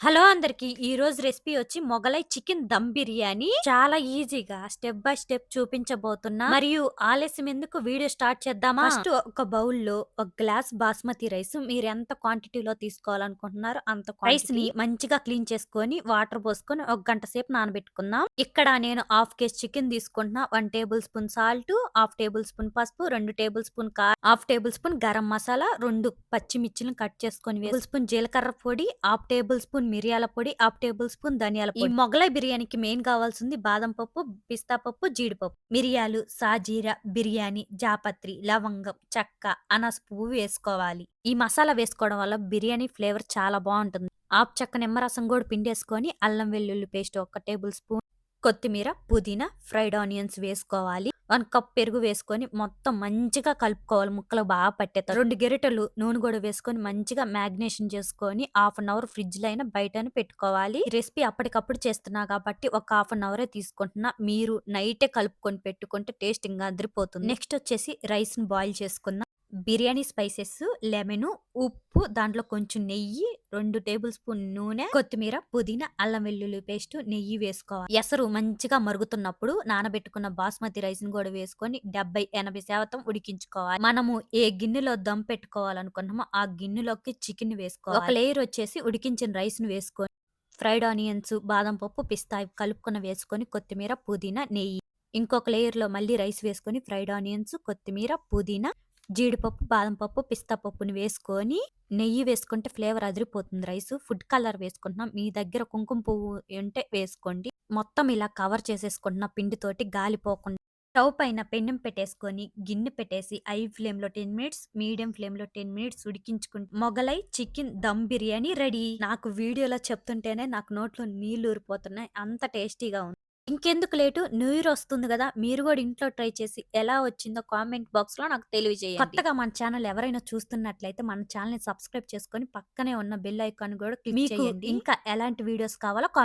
Hello అందరికి ఈ రోజు రెసిపీ వచ్చి మొగలై చికెన్ దమ్ బిర్యానీ చాలా ఈజీగా స్టెప్ బై స్టెప్ చూపించబోతున్నా మరియు ఆలస్యం ఎందుకు వీడియో స్టార్ట్ చేద్దామా. ఫస్ట్ ఒక బౌల్ లో ఒక గ్లాస్ బాస్మతి రైస్ మీరు ఎంత క్వాంటిటీలో తీసుకోవాలనుకుంటున్నారో అంత రైస్ ని మంచిగా క్లీన్ చేసుకొని వాటర్ పోసుకొని ఒక గంట సేపు నానబెట్టుకుందాం. ఇక్కడ నేను హాఫ్ కేజీ చికెన్ తీసుకుంటున్నా. 1 tablespoon salt, half tablespoon పసుపు, 2 టేబుల్ స్పూన్ కారం, half tablespoon garam masala, 2 పచ్చిమిర్చిలను కట్ చేసుకొని, టేబుల్ స్పూన్ జీలకర్ర పొడి, హాఫ్ టేబుల్ స్పూన్ మిరియాల పొడి, హాఫ్ టేబుల్ స్పూన్ ధనియాల పొడి. ఈ మొగలై బిర్యానీకి మెయిన్ కావాల్సింది బాదం పప్పు, పిస్తా పప్పు, జీడిపప్పు, మిరియాలు, సాజీరా, బిర్యానీ, జాపత్రి, లవంగం, చెక్క, అనాస పువ్వు వేసుకోవాలి. ఈ మసాలా వేసుకోవడం వల్ల బిర్యానీ ఫ్లేవర్ చాలా బాగుంటుంది. హాఫ్ చెక్క నిమ్మరసం కూడా పిండేసుకొని అల్లం వెల్లుల్లి పేస్ట్ 1 టేబుల్ స్పూన్, కొత్తిమీర, పుదీనా, ఫ్రైడ్ ఆనియన్స్ వేసుకోవాలి. 1 కప్ పెరుగు వేసుకొని మొత్తం మంచిగా కలుపుకోవాలి. ముక్కలు బాగా పట్టేస్తారు. 2 గరిటెలు నూనె కూడా వేసుకొని మంచిగా మ్యాగ్నేషన్ చేసుకొని హాఫ్ అన్ అవర్ ఫ్రిడ్జ్ లో అయినా బయటనే పెట్టుకోవాలి. ఈ రెసిపీ అప్పటికప్పుడు చేస్తున్నా కాబట్టి ఒక హాఫ్ అన్ అవరే తీసుకుంటున్నా. మీరు నైటే కలుపుకొని పెట్టుకుంటే టేస్ట్ ఇంకా అదిరిపోతుంది. నెక్స్ట్ వచ్చేసి రైస్ ని బాయిల్ చేసుకుందాం. బిర్యానీ స్పైసెస్, లెమన్, ఉప్పు, దాంట్లో కొంచెం నెయ్యి, 2 టేబుల్ స్పూన్ నూనె, కొత్తిమీర, పుదీనా, అల్లం వెల్లుల్లి పేస్ట్, నెయ్యి వేసుకోవాలి. ఎసరు మంచిగా మరుగుతున్నప్పుడు నానబెట్టుకున్న బాస్మతి రైస్ ని కూడా వేసుకొని 70-80% ఉడికించుకోవాలి. మనము ఏ గిన్నెలో దమ్ పెట్టుకోవాలనుకున్నామో ఆ గిన్నెలోకి చికెన్ వేసుకోవాలి. ఒక లేయర్ వచ్చేసి ఉడికించిన రైస్ ని వేసుకొని ఫ్రైడ్ ఆనియన్స్, బాదం పప్పు, పిస్తా ఇవి కలుపుకున్న వేసుకొని కొత్తిమీర, పుదీనా, నెయ్యి. ఇంకొక లేయర్ లో మళ్ళీ రైస్ వేసుకొని ఫ్రైడ్ ఆనియన్స్, కొత్తిమీర, పుదీనా, జీడిపప్పు, బాదం పప్పు, పిస్తా పప్పుని వేసుకొని నెయ్యి వేసుకుంటే ఫ్లేవర్ అదిరిపోతుంది. రైస్ ఫుడ్ కలర్ వేసుకుంటున్నాం. మీ దగ్గర కుంకుమ పువ్వు ఉంటే వేసుకోండి. మొత్తం ఇలా కవర్ చేసేసుకుంటున్నా పిండితోటి గాలిపోకుండా. స్టవ్ పైన పెనం పెట్టేసుకొని గిన్నె పెట్టేసి హై ఫ్లేమ్ లో 10 మినిట్స్, మీడియం ఫ్లేమ్ లో 10 మినిట్స్ ఉడికించుకుంటే మొగలై చికెన్ దమ్ బిర్యానీ రెడీ. నాకు వీడియోలో చెప్తుంటేనే నాకు నోట్లో నీళ్లు ఊరిపోతున్నాయి, అంత టేస్టీగా ఉంది. ఇంకెందుకు లేటు, న్యూ ఇయర్ వస్తుంది కదా, మీరు కూడా ఇంట్లో ట్రై చేసి ఎలా వచ్చిందో కామెంట్ బాక్స్ లో నాకు తెలియజేయండి. కొత్తగా మన ఛానల్ ఎవరైనా చూస్తున్నట్లయితే మన ఛానల్ ని సబ్స్క్రైబ్ చేసుకొని పక్కనే ఉన్న బెల్ ఐకాన్ కూడా క్లిక్ చేయండి. ఇంకా ఎలాంటి వీడియోస్ కావాలో